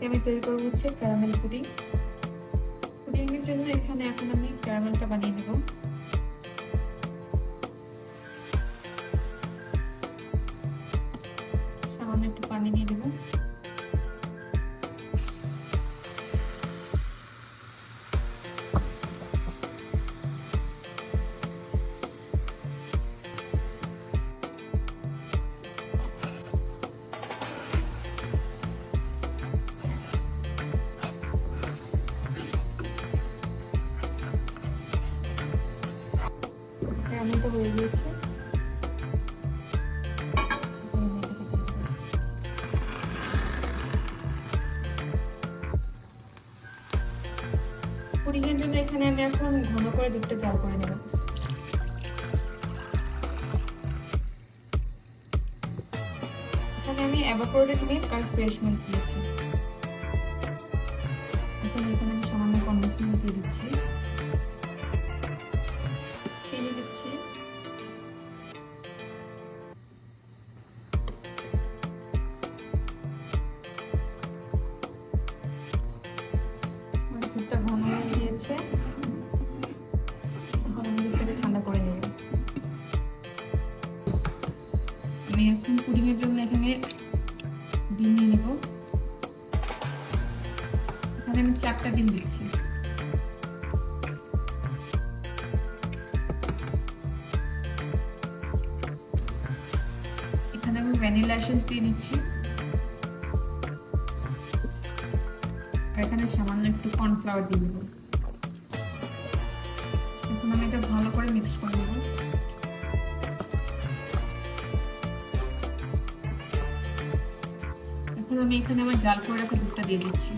আজকে আমি তৈরি করবো হচ্ছে ক্যারামেল পুডিং। পুডিং এর জন্য এখানে এখন আমি ক্যারামেলটা বানিয়ে নেব। সামান্য একটু পানি দিয়ে দেবো। ক্যারামেলটা হয়ে গিয়েছে। পুডিং এর জন্য এখানে আমি এখন ঘন করে দুধটা জাল করে নেব। এখানে আমি এভাপোরেটেড মিল্ক আর ফ্রেশ মিল্ক দিয়েছি। এখন এখানে আমি সামান্য কনডেন্স মিল্ক দিয়ে দিচ্ছি, চিনি দিচ্ছি, দুধটা ঘন হয়ে গিয়েছে। এখন আমি দুধটাকে ঠান্ডা করে নেব। আমি এখন পুডিং এর জন্য এখানে ডিম নিয়ে নেব। এখানে আমি 4টা ডিম দিচ্ছি। এখানে আমি ভ্যানিলা এসেন্স দিয়ে দিচ্ছি। আর এখানে সামান্য একটু কর্নফ্লাওয়ার দিয়ে দেব। এখন আমি এটা ভালো করে মিক্স করে নেব। এখন আমি এখানে আমার জাল করে রাখা দুধটা দিয়ে দিচ্ছি।